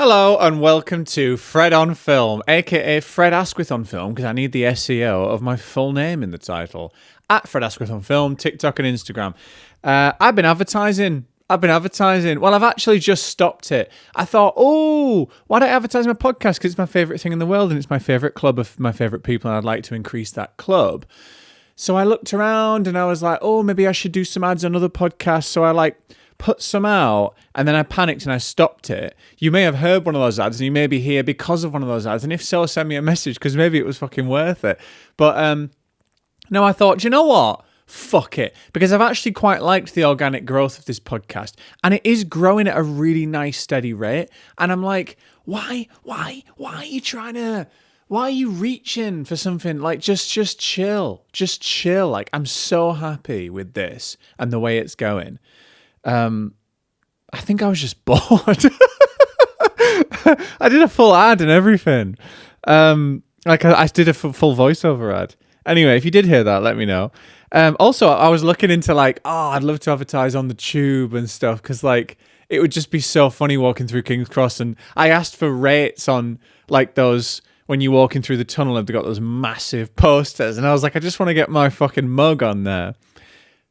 Hello and welcome to Fred on Film, aka Fred Asquith on Film, because I need the SEO of my full name in the title. At Fred Asquith on Film, TikTok and Instagram. I've been advertising. Well, I've actually just stopped it. I thought, why don't I advertise my podcast? Because it's my favourite thing in the world and it's my favourite club of my favourite people and I'd like to increase that club. So I looked around and I was like, maybe I should do some ads on other podcasts. So I put some out and then I panicked and I stopped it. You may have heard one of those ads and you may be here because of one of those ads. And if so, send me a message because maybe it was fucking worth it. But no, I thought, do you know what? Fuck it. Because I've actually quite liked the organic growth of this podcast and it is growing at a really nice steady rate. And I'm like, why are you trying to... Why are you reaching for something like just chill? Just chill. Like, I'm so happy with this and the way it's going. I think I was just bored. I did a full ad and everything. I did a full voiceover ad. Anyway, if you did hear that, let me know. Also, I was looking into I'd love to advertise on the tube and stuff because it would just be so funny walking through King's Cross. And I asked for rates on those... when you're walking through the tunnel and they've got those massive posters. And I was like, I just want to get my fucking mug on there.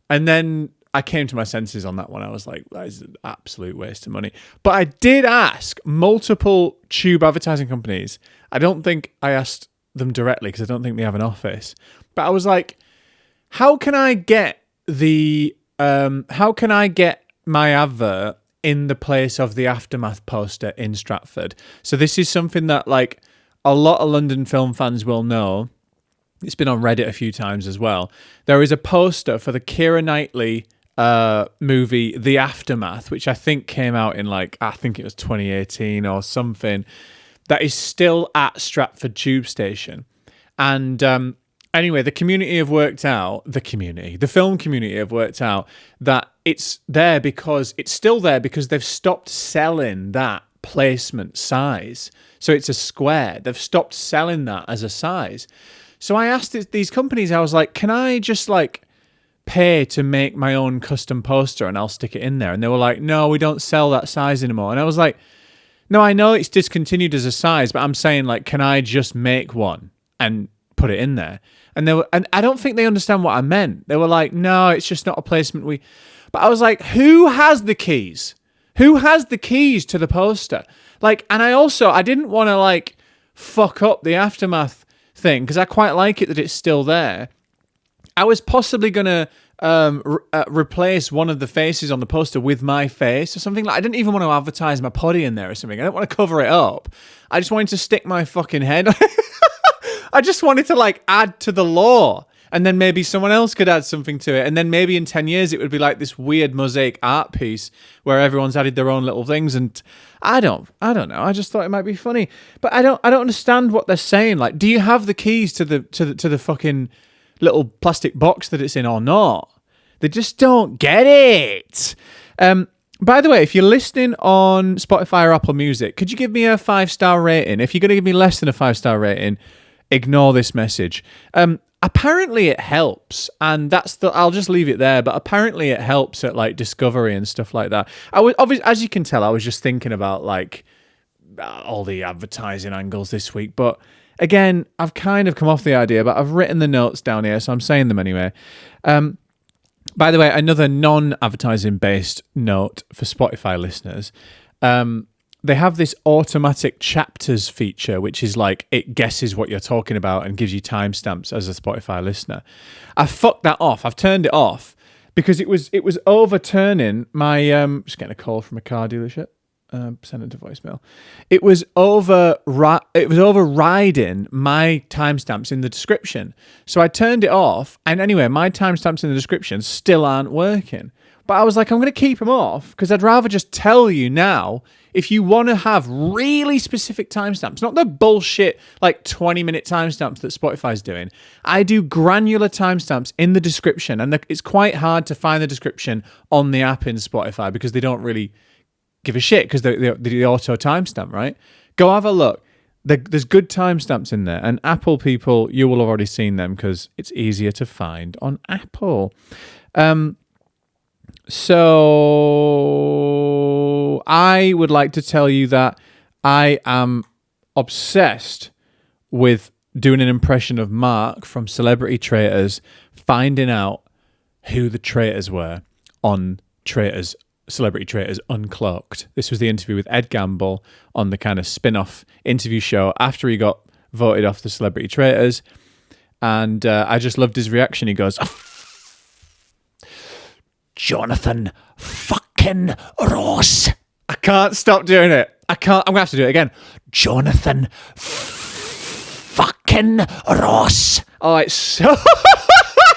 And then I came to my senses on that one. I was like, that is an absolute waste of money. But I did ask multiple tube advertising companies. I don't think I asked them directly because I don't think they have an office. But I was like, how can I get my advert in the place of the Aftermath poster in Stratford? So this is something that a lot of London film fans will know. It's been on Reddit a few times as well. There is a poster for the Keira Knightley movie, The Aftermath, which I think came out in I think it was 2018 or something, that is still at Stratford Tube Station. And anyway, the film community have worked out that it's still there because they've stopped selling that placement size. So it's a square. They've stopped selling that as a size. So I asked these companies, I was like, can I just pay to make my own custom poster and I'll stick it in there? And they were like, no, we don't sell that size anymore. And I was like, no, I know it's discontinued as a size, but I'm saying can I just make one and put it in there? And I don't think they understand what I meant. They were like, no, it's just not a placement. But I was like, who has the keys? Who has the keys to the poster? And I didn't want to fuck up the Aftermath thing because I quite like it that it's still there. I was possibly going to replace one of the faces on the poster with my face or something. I didn't even want to advertise my poddy in there or something. I didn't want to cover it up. I just wanted to stick my fucking head. I just wanted to add to the lore. And then maybe someone else could add something to it. And then maybe in 10 years, it would be this weird mosaic art piece where everyone's added their own little things. And I don't know. I just thought it might be funny. But I don't understand what they're saying. Do you have the keys to the fucking little plastic box that it's in or not? They just don't get it. By the way, if you're listening on Spotify or Apple Music, could you give me a 5-star rating? If you're going to give me less than a 5-star rating, ignore this message. Apparently it helps, and I'll just leave it there, but apparently it helps at discovery and stuff like that. As you can tell, I was just thinking about all the advertising angles this week, but again, I've kind of come off the idea, but I've written the notes down here, so I'm saying them anyway. By the way, another non-advertising based note for Spotify listeners. They have this automatic chapters feature, which is it guesses what you're talking about and gives you timestamps as a Spotify listener. I fucked that off. I've turned it off because it was overturning my just getting a call from a car dealership. Send it to voicemail. It was overriding my timestamps in the description. So I turned it off, and anyway, my timestamps in the description still aren't working. But I was like, I'm going to keep them off because I'd rather just tell you now. If you want to have really specific timestamps, not the bullshit 20-minute timestamps that Spotify's doing, I do granular timestamps in the description, and it's quite hard to find the description on the app in Spotify because they don't really give a shit because the auto timestamp, right? Go have a look. There's good timestamps in there, and Apple people, you will have already seen them because it's easier to find on Apple. So I would like to tell you that I am obsessed with doing an impression of Mark from Celebrity Traitors, finding out who the traitors were on Celebrity Traitors Uncloaked. This was the interview with Ed Gamble on the kind of spin-off interview show after he got voted off the Celebrity Traitors. And I just loved his reaction. He goes, Jonathan fucking Ross. I can't stop doing it. I'm going to have to do it again. Jonathan fucking Ross. Oh, it's so...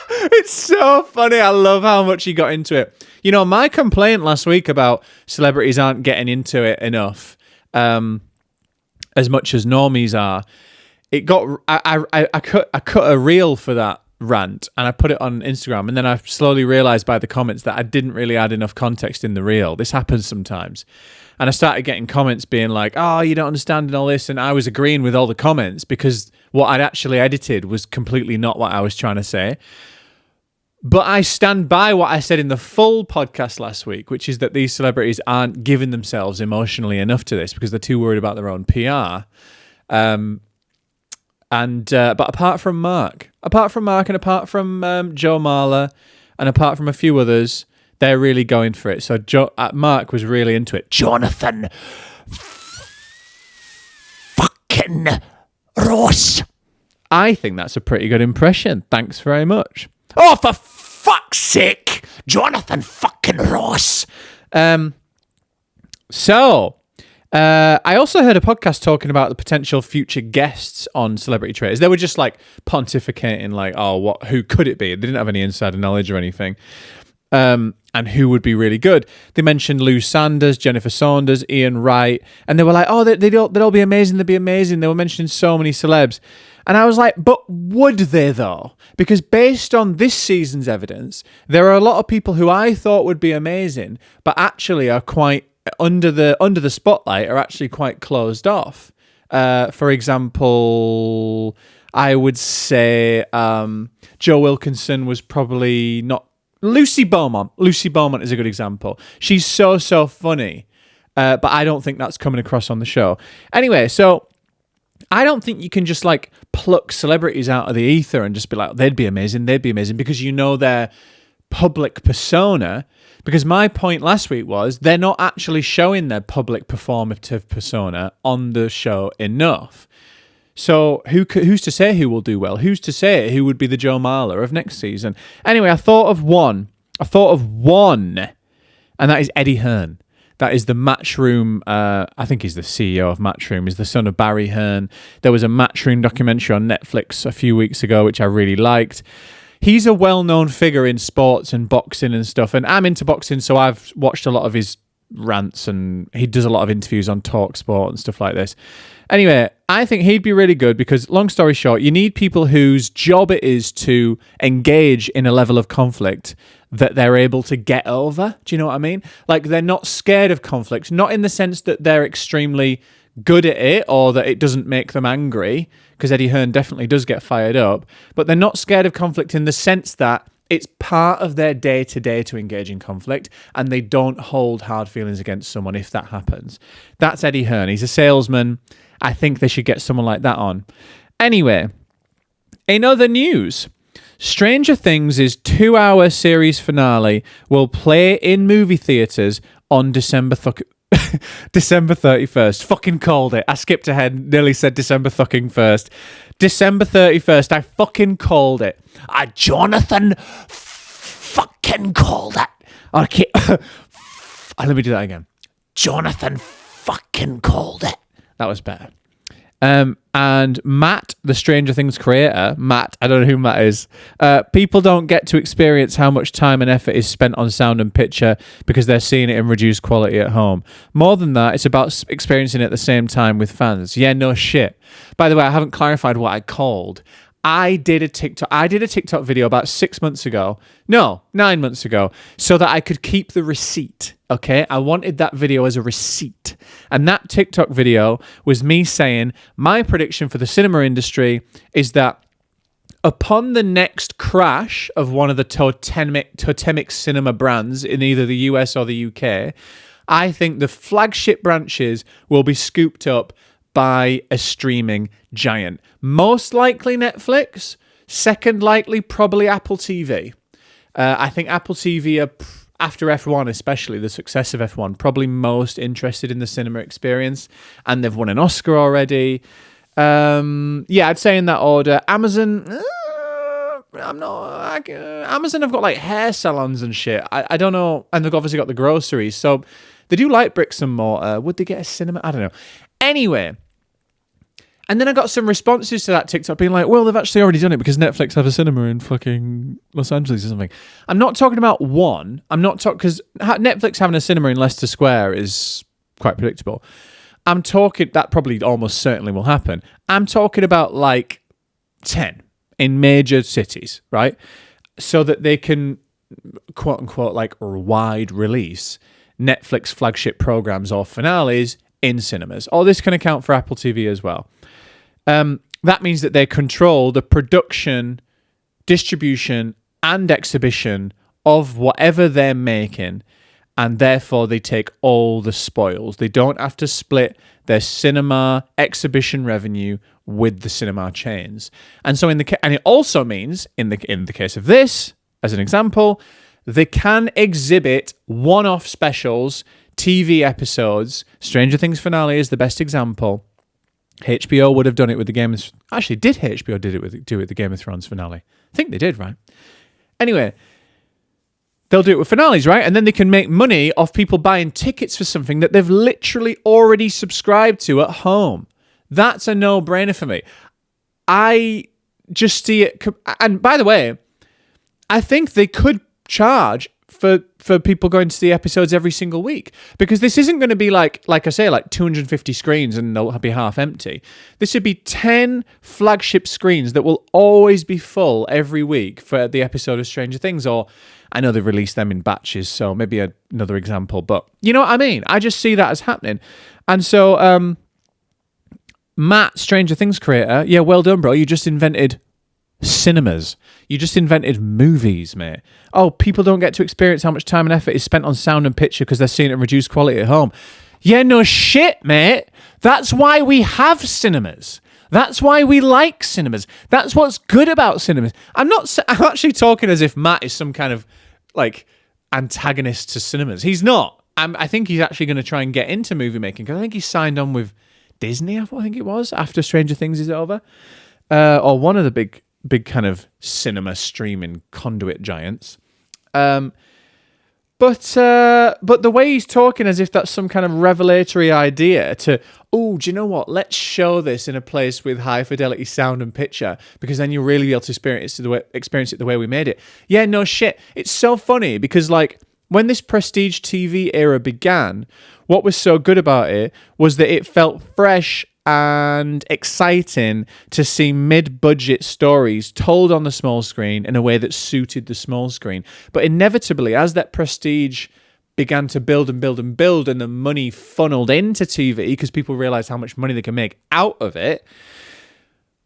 it's so funny. I love how much he got into it. You know, my complaint last week about celebrities aren't getting into it enough, as much as normies are, it got... I cut a reel for that rant and I put it on Instagram, and then I slowly realized by the comments that I didn't really add enough context in the reel. This happens sometimes. And I started getting comments being like, oh, you don't understand and all this. And I was agreeing with all the comments because what I'd actually edited was completely not what I was trying to say. But I stand by what I said in the full podcast last week, which is that these celebrities aren't giving themselves emotionally enough to this because they're too worried about their own PR. But apart from Mark and apart from Joe Marler and apart from a few others, they're really going for it. So Mark was really into it. Jonathan fucking Ross. I think that's a pretty good impression. Thanks very much. Oh, for fuck's sake, Jonathan fucking Ross. I also heard a podcast talking about the potential future guests on Celebrity Traitors. They were just like pontificating, like, who could it be? They didn't have any insider knowledge or anything. And who would be really good. They mentioned Lou Sanders, Jennifer Saunders, Ian Wright, and they were like, oh, they'd all be amazing, they'd be amazing. They were mentioning so many celebs. And I was like, but would they though? Because based on this season's evidence, there are a lot of people who I thought would be amazing, but actually are quite under the spotlight, are actually quite closed off. For example, I would say Joe Wilkinson was probably not. Lucy Beaumont is a good example. She's so funny, but I don't think that's coming across on the show. Anyway, so I don't think you can just like pluck celebrities out of the ether and just be like, they'd be amazing, because you know their public persona. Because my point last week was they're not actually showing their public performative persona on the show enough. So who's to say who will do well? Who's to say who would be the Joe Marler of next season? Anyway, I thought of one, and that is Eddie Hearn. That is the Matchroom. I think he's the CEO of Matchroom. He's the son of Barry Hearn. There was a Matchroom documentary on Netflix a few weeks ago, which I really liked. He's a well-known figure in sports and boxing and stuff, and I'm into boxing, so I've watched a lot of his rants, and he does a lot of interviews on TalkSport and stuff like this. Anyway, I think he'd be really good because, long story short, you need people whose job it is to engage in a level of conflict that they're able to get over. Do you know what I mean? Like, they're not scared of conflict, not in the sense that they're extremely good at it or that it doesn't make them angry, because Eddie Hearn definitely does get fired up, but they're not scared of conflict in the sense that it's part of their day-to-day to engage in conflict, and they don't hold hard feelings against someone if that happens. That's Eddie Hearn. He's a salesman. I think they should get someone like that on. Anyway, in other news, Stranger Things' 2-hour series finale will play in movie theatres on December 31st. Fucking called it. I skipped ahead, nearly said December fucking 1st. December 31st. I fucking called it. Jonathan fucking called it. Okay. Let me do that again. Jonathan fucking called it. That was better. And Matt, the Stranger Things creator, Matt, I don't know who Matt is. People don't get to experience how much time and effort is spent on sound and picture because they're seeing it in reduced quality at home. More than that, it's about experiencing it at the same time with fans. Yeah, no shit. By the way, I haven't clarified what I called. I did a TikTok video about 9 months ago, so that I could keep the receipt. Okay, I wanted that video as a receipt. And that TikTok video was me saying, my prediction for the cinema industry is that upon the next crash of one of the totemic cinema brands in either the US or the UK, I think the flagship branches will be scooped up by a streaming giant. Most likely Netflix. Second likely probably Apple TV. I think Apple TV are, after F1 especially, the success of F1, probably most interested in the cinema experience. And they've won an Oscar already. I'd say in that order. Amazon... Amazon have got like hair salons and shit. I don't know. And they've obviously got the groceries. So they do like bricks and mortar. Would they get a cinema? I don't know. Anyway... And then I got some responses to that TikTok being like, well, they've actually already done it because Netflix have a cinema in fucking Los Angeles or something. I'm not talking about one. I'm not talking... Because Netflix having a cinema in Leicester Square is quite predictable. I'm talking... That probably almost certainly will happen. I'm talking about like 10 in major cities, right? So that they can, quote unquote, like wide release Netflix flagship programs or finales in cinemas. All this can account for Apple TV as well. That means that they control the production, distribution, and exhibition of whatever they're making, and therefore they take all the spoils. They don't have to split their cinema exhibition revenue with the cinema chains. And so, and it also means, in the case of this, as an example, they can exhibit one-off specials, TV episodes. Stranger Things finale is the best example. HBO would have done it with the Game of... Actually, did HBO do it with the Game of Thrones finale? I think they did, right? Anyway, they'll do it with finales, right? And then they can make money off people buying tickets for something that they've literally already subscribed to at home. That's a no-brainer for me. I just see it... And by the way, I think they could charge for people going to see episodes every single week, because this isn't going to be like I say, like 250 screens and they'll be half empty. This would be 10 flagship screens that will always be full every week for the episode of Stranger Things. Or I know they've released them in batches, so maybe another example, but you know what I mean? I just see that as happening. And so Matt, Stranger Things creator, yeah, well done, bro. You just invented cinemas. You just invented movies, mate. Oh, people don't get to experience how much time and effort is spent on sound and picture because they're seeing it in reduced quality at home. Yeah, no shit, mate. That's why we have cinemas. That's why we like cinemas. That's what's good about cinemas. I'm actually talking as if Matt is some kind of like antagonist to cinemas. He's not. I think he's actually going to try and get into movie making, because I think he signed on with Disney, I think it was, after Stranger Things is over. Or one of the big kind of cinema streaming conduit giants. But the way he's talking as if that's some kind of revelatory idea to, oh, do you know what? Let's show this in a place with high fidelity sound and picture, because then you'll really be able to experience it the way we made it. Yeah, no shit. It's so funny because like when this prestige TV era began, what was so good about it was that it felt fresh and exciting to see mid-budget stories told on the small screen in a way that suited the small screen. But inevitably, as that prestige began to build and the money funneled into TV because people realized how much money they can make out of it,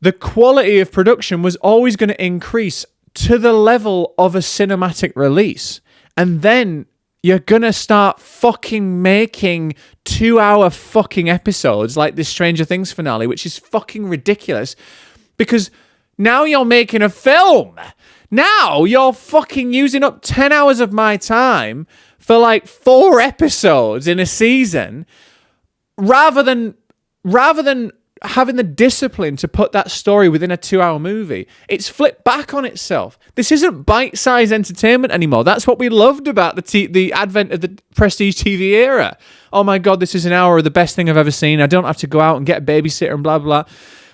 the quality of production was always going to increase to the level of a cinematic release. And then you're going to start fucking making 2-hour fucking episodes like this Stranger Things finale, which is fucking ridiculous, because now you're making a film. Now you're fucking using up 10 hours of my time for like 4 episodes in a season, rather than having the discipline to put that story within a 2-hour movie. It's flipped back on itself. This isn't bite-sized entertainment anymore. That's what we loved about the advent of the prestige TV era. Oh my God, this is an hour of the best thing I've ever seen. I don't have to go out and get a babysitter and blah, blah, blah.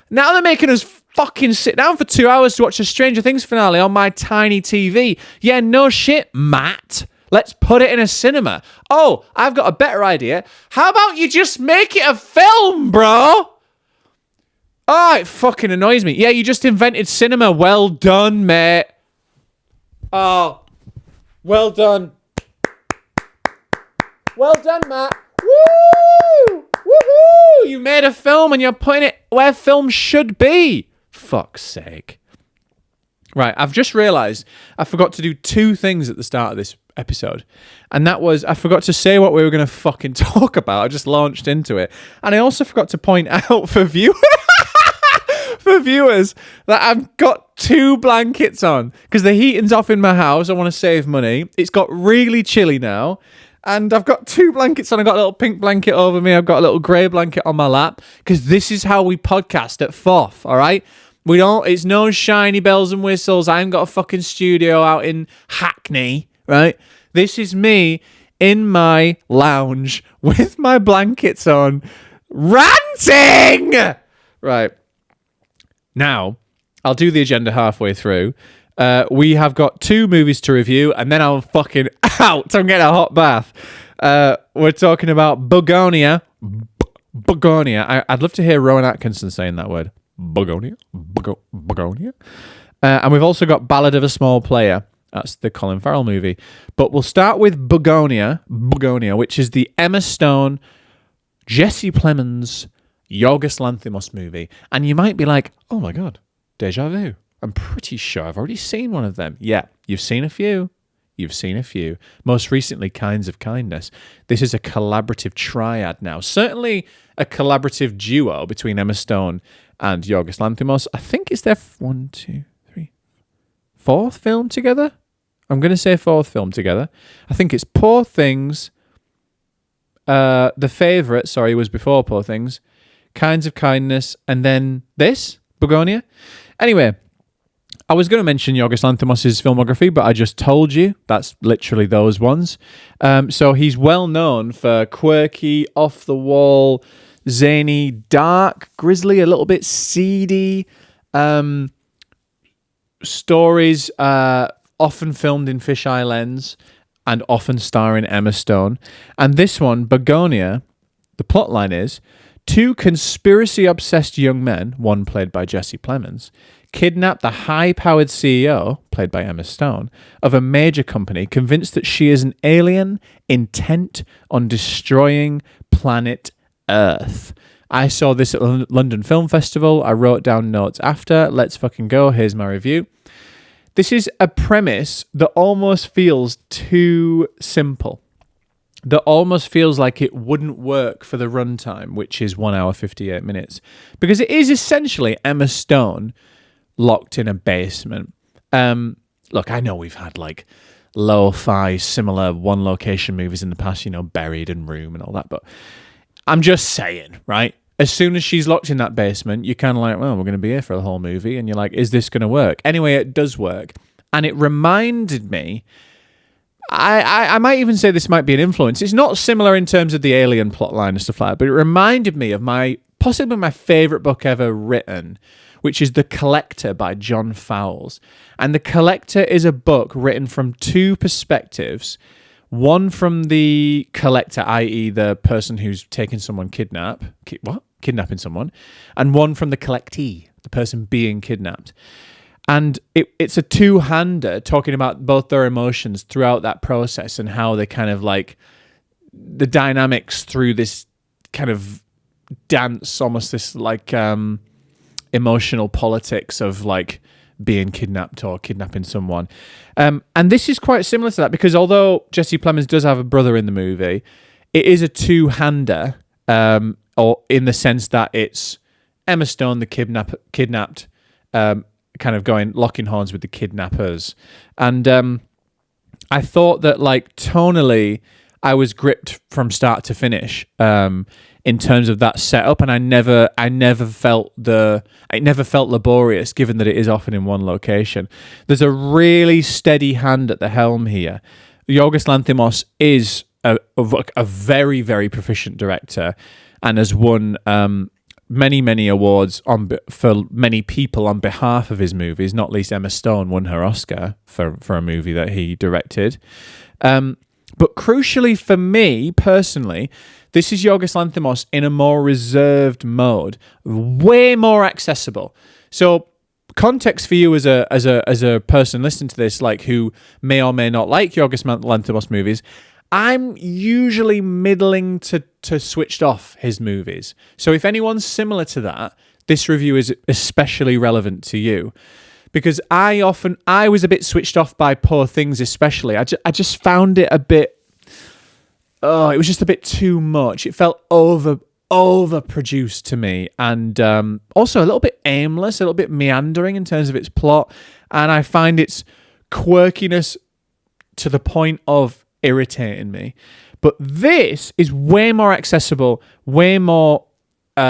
Now they're making us fucking sit down for 2 hours to watch a Stranger Things finale on my tiny TV. Yeah, no shit, Matt. Let's put it in a cinema. Oh, I've got a better idea. How about you just make it a film, bro? Oh, it fucking annoys me. Yeah, you just invented cinema. Well done, mate. Oh, well done. Well done, Matt. Woo! Woohoo! You made a film and you're putting it where film should be. Fuck's sake. Right, I've just realised I forgot to do 2 things at the start of this episode. And that was, I forgot to say what we were going to fucking talk about. I just launched into it. And I also forgot to point out for viewers that I've got 2 blankets on because the heating's off in my house. I want to save money. It's got really chilly now. And I've got 2 blankets on. I've got a little pink blanket over me. I've got a little grey blanket on my lap because this is how we podcast at FoF, all right? It's no shiny bells and whistles. I ain't got a fucking studio out in Hackney, right? This is me in my lounge with my blankets on, ranting! Right. Now, I'll do the agenda halfway through. We have got 2 movies to review, and then I'm fucking out. I'm getting a hot bath. We're talking about Bugonia. Bugonia. I'd love to hear Rowan Atkinson saying that word. Bugonia. Bugonia. And we've also got Ballad of a Small Player. That's the Colin Farrell movie. But we'll start with Bugonia, which is the Emma Stone, Jesse Plemons, Yorgos Lanthimos movie. And you might be like, oh my God, deja vu. I'm pretty sure I've already seen one of them. Yeah, you've seen a few. Most recently, Kinds of Kindness. This is a collaborative triad now. Certainly a collaborative duo between Emma Stone and Yorgos Lanthimos. I think it's their 4th film together. I'm going to say 4th film together. I think it's Poor Things. The Favourite, was before Poor Things. Kinds of Kindness. And then this, Bugonia. Anyway, I was going to mention Yorgos Lanthimos' filmography, but I just told you that's literally those ones. So he's well known for quirky, off-the-wall, zany, dark, grisly, a little bit seedy stories, often filmed in fisheye lens and often starring Emma Stone. And this one, Bugonia, the plotline is 2 conspiracy-obsessed young men, one played by Jesse Plemons, kidnap the high-powered CEO, played by Emma Stone, of a major company, convinced that she is an alien intent on destroying planet Earth. I saw this at London Film Festival. I wrote down notes after. Let's fucking go. Here's my review. This is a premise that almost feels too simple. That almost feels like it wouldn't work for the runtime, which is 1 hour, 58 minutes. Because it is essentially Emma Stone locked in a basement. Look, I know we've had like lo-fi, similar one-location movies in the past, Buried and Room and all that, but I'm just saying, right? As soon as she's locked in that basement, you're kind of like, well, we're going to be here for the whole movie, and you're like, is this going to work? Anyway, it does work. And it reminded me, I might even say this might be an influence. It's not similar in terms of the alien plotline and stuff like that, but it reminded me of possibly my favourite book ever written, which is The Collector by John Fowles. And The Collector is a book written from 2 perspectives. One from the collector, i.e. the person who's taken someone kidnapping someone. And one from the collectee, the person being kidnapped. And it's a 2-hander talking about both their emotions throughout that process and how they kind of like the dynamics through this kind of dance, almost this like emotional politics of like being kidnapped or kidnapping someone. And this is quite similar to that because although Jesse Plemons does have a brother in the movie, it is a 2-hander or in the sense that it's Emma Stone, the kidnapped, kind of locking horns with the kidnappers. And I thought that like tonally, I was gripped from start to finish in terms of that setup, and I never felt laborious, given that it is often in one location. There's a really steady hand at the helm here. Yorgos Lanthimos is a very, very proficient director, and has won many awards for many people on behalf of his movies. Not least Emma Stone won her Oscar for a movie that he directed. But crucially for me personally, this is Yorgos Lanthimos in a more reserved mode, way more accessible. So context for you as a person listening to this, like who may or may not like Yorgos Lanthimos movies, I'm usually middling to switched off his movies. So if anyone's similar to that, this review is especially relevant to you. because I was a bit switched off by Poor Things, especially. I just found it a bit. Oh, it was just a bit too much. It felt overproduced to me, and also a little bit aimless, a little bit meandering in terms of its plot. And I find its quirkiness to the point of irritating me. But this is way more accessible, way more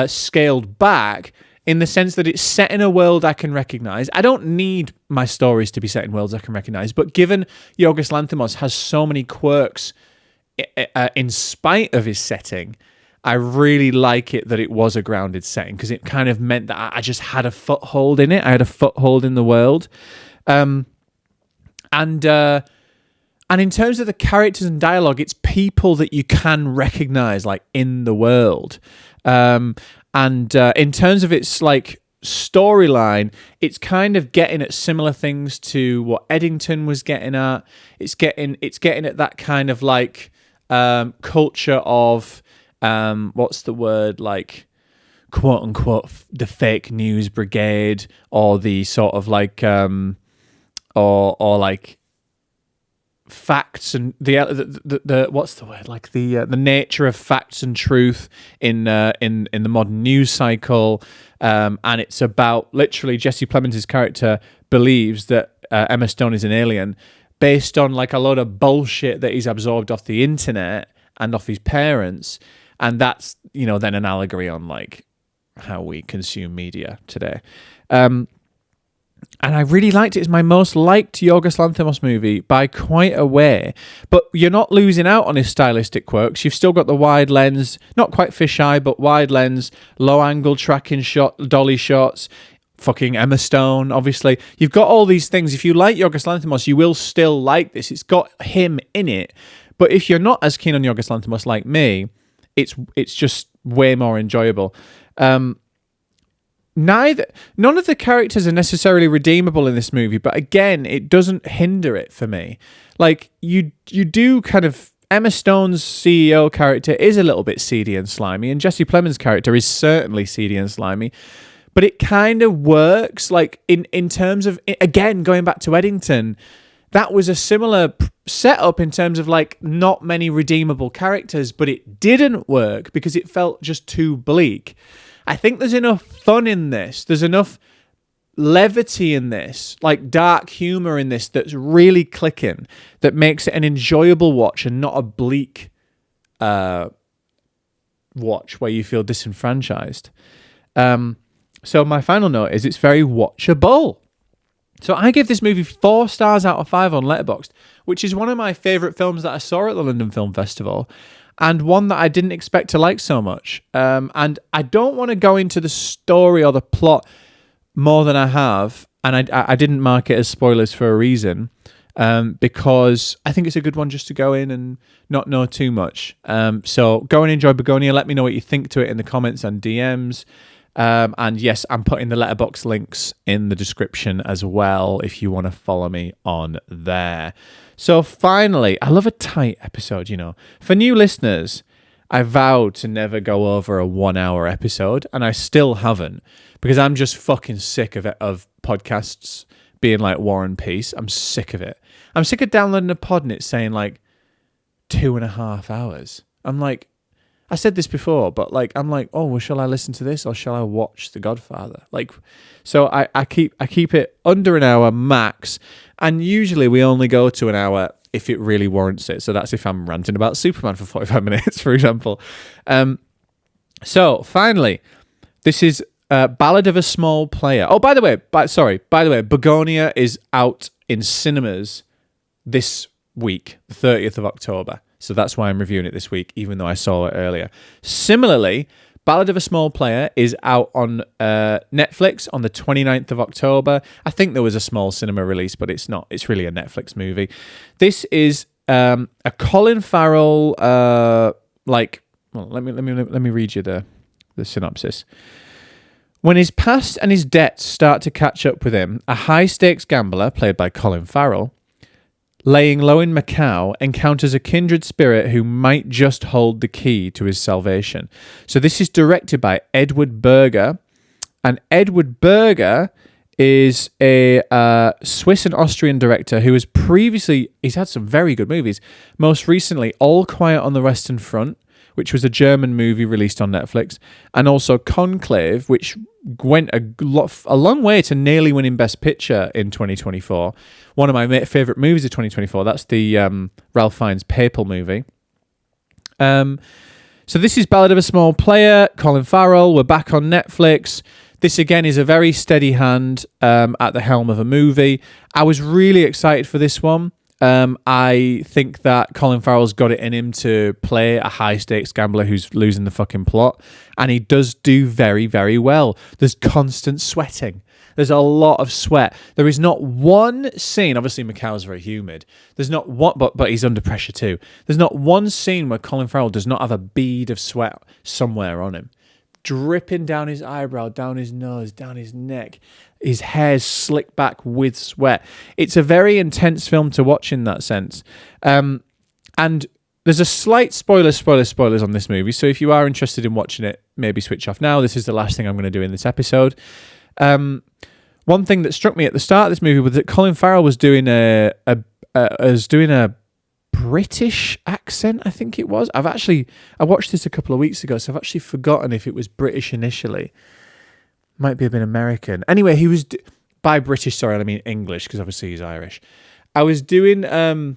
scaled back, in the sense that it's set in a world I can recognize. I don't need my stories to be set in worlds I can recognize, but given Yorgos Lanthimos has so many quirks in spite of his setting, I really like it that it was a grounded setting, because it kind of meant that I just had a foothold in it. I had a foothold in the world. And in terms of the characters and dialogue, it's people that you can recognize, like, in the world. And in terms of its like storyline, it's kind of getting at similar things to what Eddington was getting at. It's getting at that kind of like culture of what's the word, like, quote unquote, the fake news brigade, or the sort of like or like facts and the what's the word, like the nature of facts and truth in the modern news cycle, and it's about, literally, Jesse Plemons' character believes that Emma Stone is an alien based on like a lot of bullshit that he's absorbed off the internet and off his parents, and that's, you know, then an allegory on like how we consume media today. And I really liked it. It's my most liked Yorgos Lanthimos movie by quite a way. But you're not losing out on his stylistic quirks. You've still got the wide lens, not quite fisheye, but wide lens, low angle tracking shot, dolly shots, fucking Emma Stone, obviously. You've got all these things. If you like Yorgos Lanthimos, you will still like this. It's got him in it. But if you're not as keen on Yorgos Lanthimos like me, it's just way more enjoyable. None of the characters are necessarily redeemable in this movie, but again, it doesn't hinder it for me. Like, you do kind of, Emma Stone's CEO character is a little bit seedy and slimy, and Jesse Plemons' character is certainly seedy and slimy, but it kind of works. Like, in terms of, again, going back to Eddington, that was a similar setup in terms of like not many redeemable characters, but it didn't work because it felt just too bleak. I think there's enough fun in this. There's enough levity in this, like dark humor in this, that's really clicking, that makes it an enjoyable watch and not a bleak watch where you feel disenfranchised. So my final note is it's very watchable. So I give this movie 4 stars out of 5 on Letterboxd, which is one of my favourite films that I saw at the London Film Festival, and one that I didn't expect to like so much. And I don't want to go into the story or the plot more than I have, and I didn't mark it as spoilers for a reason, because I think it's a good one just to go in and not know too much. So go and enjoy Bugonia. Let me know what you think to it in the comments and DMs. And yes, I'm putting the Letterboxd links in the description as well if you want to follow me on there. So finally, I love a tight episode, you know. For new listeners, I vowed to never go over a 1-hour episode, and I still haven't, because I'm just fucking sick of it, of podcasts being like War and Peace. I'm sick of it. I'm sick of downloading a pod and it's saying like 2.5 hours. I'm like, I said this before, but like, I'm like, oh, well, shall I listen to this or shall I watch The Godfather? Like, so I keep it under an hour max, and usually we only go to an hour if it really warrants it. So that's if I'm ranting about Superman for 45 minutes, for example. So finally, this is Ballad of a Small Player. Oh, by the way, Bugonia is out in cinemas this week, the 30th of October. So that's why I'm reviewing it this week, even though I saw it earlier. Similarly, Ballad of a Small Player is out on Netflix on the 29th of October. I think there was a small cinema release, but it's not. It's really a Netflix movie. This is a Colin Farrell, let me read you the synopsis. When his past and his debts start to catch up with him, a high-stakes gambler, played by Colin Farrell, laying low in Macau, encounters a kindred spirit who might just hold the key to his salvation. So this is directed by Edward Berger, and Edward Berger is a Swiss and Austrian director who he's had some very good movies. Most recently, All Quiet on the Western Front, which was a German movie released on Netflix, and also Conclave, which went a long way to nearly winning Best Picture in 2024. One of my favourite movies of 2024. That's the Ralph Fiennes Papal movie. So this is Ballad of a Small Player, Colin Farrell. We're back on Netflix. This, again, is a very steady hand at the helm of a movie. I was really excited for this one. I think that Colin Farrell's got it in him to play a high-stakes gambler who's losing the fucking plot, and he does do very, very well. There's constant sweating. There's a lot of sweat. There is not one scene, obviously Macau's very humid, there's not one, but he's under pressure too. There's not one scene where Colin Farrell does not have a bead of sweat somewhere on him. Dripping down his eyebrow, down his nose, down his neck. His hair's slicked back with sweat. It's a very intense film to watch in that sense. And there's a slight spoilers on this movie. So if you are interested in watching it, maybe switch off now. This is the last thing I'm going to do in this episode. One thing that struck me at the start of this movie was that Colin Farrell was doing a British accent, I think it was. I watched this a couple of weeks ago, so I've actually forgotten if it was British initially. Might be a bit American. Anyway, by British, sorry, I mean English, because obviously he's Irish. He was doing a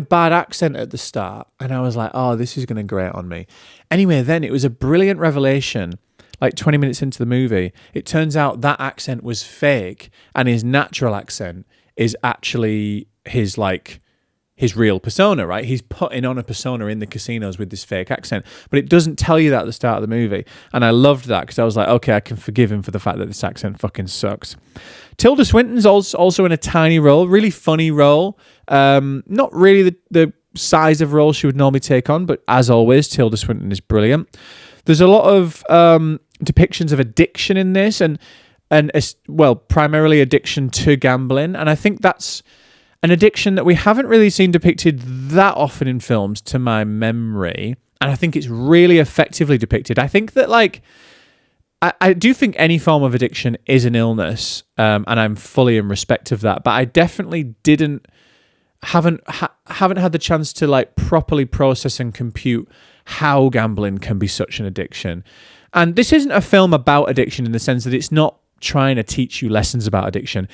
bad accent at the start, and I was like, oh, this is going to grate on me. Anyway, then it was a brilliant revelation. Like 20 minutes into the movie, it turns out that accent was fake, and his natural accent is actually his real persona, right? He's putting on a persona in the casinos with this fake accent, but it doesn't tell you that at the start of the movie. And I loved that because I was like, okay, I can forgive him for the fact that this accent fucking sucks. Tilda Swinton's also in a tiny role, really funny role. Not really the size of role she would normally take on, but as always, Tilda Swinton is brilliant. There's a lot of depictions of addiction in this, and primarily addiction to gambling. And I think that's an addiction that we haven't really seen depicted that often in films, to my memory. And I think it's really effectively depicted. I think that, I do think any form of addiction is an illness, and I'm fully in respect of that. But I definitely haven't had the chance to properly process and compute how gambling can be such an addiction. And this isn't a film about addiction in the sense that it's not trying to teach you lessons about addiction.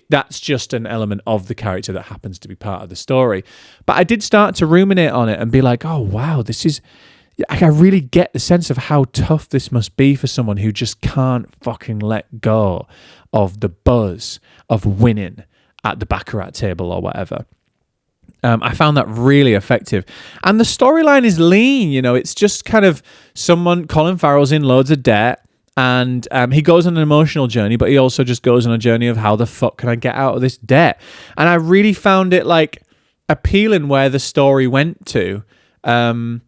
That's just an element of the character that happens to be part of the story. But I did start to ruminate on it and be like, oh wow, I really get the sense of how tough this must be for someone who just can't fucking let go of the buzz of winning at the baccarat table or whatever. I found that really effective. And the storyline is lean, it's just kind of Colin Farrell's in loads of debt, and he goes on an emotional journey, but he also just goes on a journey of how the fuck can I get out of this debt? And I really found it appealing where the story went to. And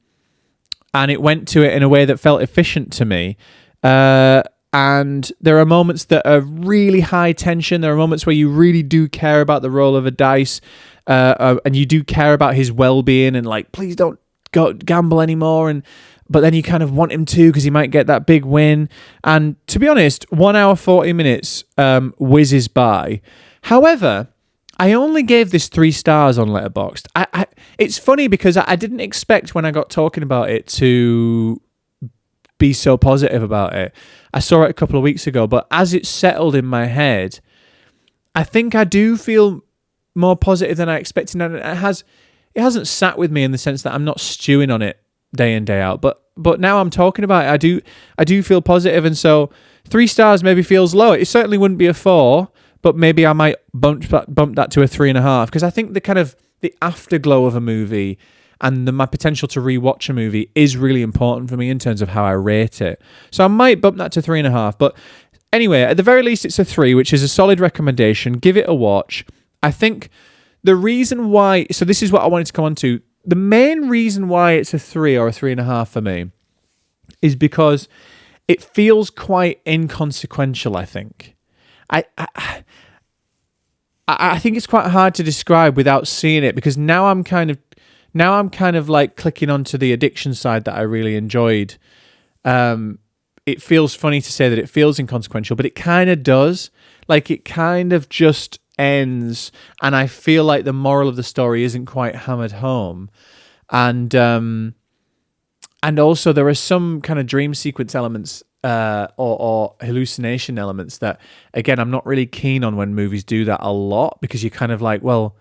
it went to it in a way that felt efficient to me. And there are moments that are really high tension. There are moments where you really do care about the roll of a dice, and you do care about his well-being, and please don't go gamble anymore. But then you kind of want him to because he might get that big win. And to be honest, 1 hour 40 minutes whizzes by. However, I only gave this 3 stars on Letterboxd. It's funny because I didn't expect when I got talking about it to be so positive about it. I saw it a couple of weeks ago, but as it settled in my head, I think I do feel more positive than I expected. And it hasn't sat with me in the sense that I'm not stewing on it day in, day out. But now I'm talking about it, I do feel positive, and so 3 stars maybe feels low. It certainly wouldn't be a 4, but maybe I might bump that to a 3.5, because I think the afterglow of a movie and my potential to rewatch a movie is really important for me in terms of how I rate it. So I might bump that to 3.5. But anyway, at the very least, it's a 3, which is a solid recommendation. Give it a watch. I think the reason why, so this is what I wanted to come on to. The main reason why it's a 3 or a 3.5 for me is because it feels quite inconsequential, I think. I think it's quite hard to describe without seeing it, because now I'm kind of clicking onto the addiction side that I really enjoyed. it feels funny to say that it feels inconsequential, but it kind of does. Like, it kind of just ends, and I feel like the moral of the story isn't quite hammered home. And also there are some kind of dream sequence elements or hallucination elements that, again, I'm not really keen on when movies do that a lot, because you're kind of like, well,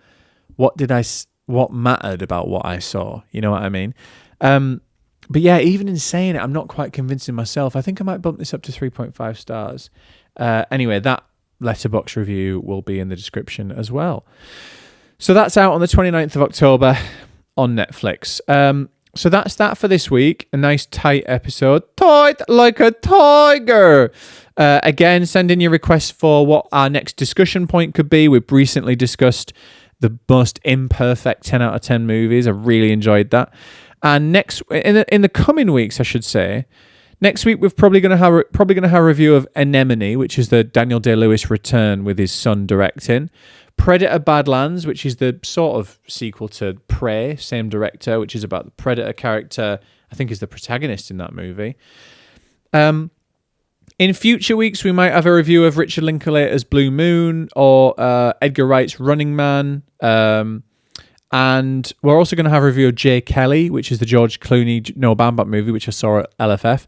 what mattered about what I saw? You know what I mean? But yeah, even in saying it, I'm not quite convincing myself. I think I might bump this up to 3.5 stars. Anyway, that Letterboxd review will be in the description as well. So that's out on the 29th of October on Netflix. So that's that for this week. A nice tight episode. Tight like a tiger. Again, send in your requests for what our next discussion point could be. We've recently discussed the most imperfect 10 out of 10 movies. I really enjoyed that. And in the coming weeks, I should say, next week we're probably going to have a review of Anemone, which is the Daniel Day-Lewis return with his son directing. Predator Badlands, which is the sort of sequel to Prey, same director, which is about the Predator character, I think is the protagonist in that movie. In future weeks, we might have a review of Richard Linklater's Blue Moon or Edgar Wright's Running Man. And we're also going to have a review of Jay Kelly, which is the George Clooney Noah Baumbach movie, which I saw at LFF.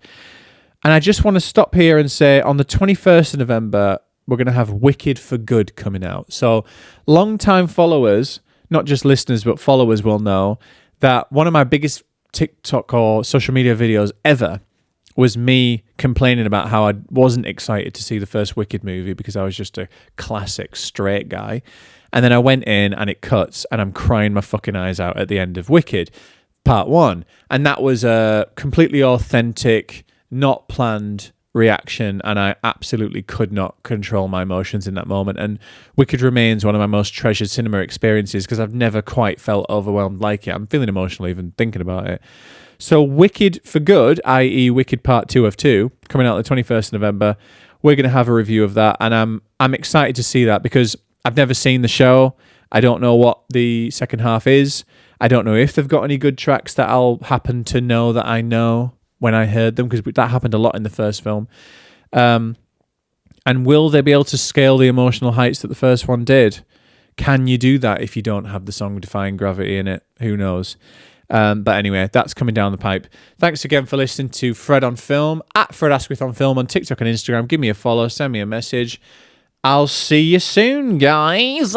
And I just want to stop here and say on the 21st of November, we're going to have Wicked for Good coming out. So long-time followers, not just listeners, but followers will know that one of my biggest TikTok or social media videos ever was me complaining about how I wasn't excited to see the first Wicked movie because I was just a classic straight guy. And then I went in and it cuts and I'm crying my fucking eyes out at the end of Wicked Part 1. And that was a completely authentic, not planned reaction, and I absolutely could not control my emotions in that moment. And Wicked remains one of my most treasured cinema experiences because I've never quite felt overwhelmed like it. I'm feeling emotional even thinking about it. So Wicked for Good, i.e. Wicked Part 2 of 2, coming out the 21st of November. We're going to have a review of that, and I'm excited to see that because I've never seen the show. I don't know what the second half is. I don't know if they've got any good tracks that I'll happen to know that I know when I heard them, because that happened a lot in the first film. And will they be able to scale the emotional heights that the first one did? Can you do that if you don't have the song Defying Gravity in it? Who knows? But anyway, that's coming down the pipe. Thanks again for listening to Fred on Film, at Fred Asquith on Film on TikTok and Instagram. Give me a follow, send me a message. I'll see you soon, guys.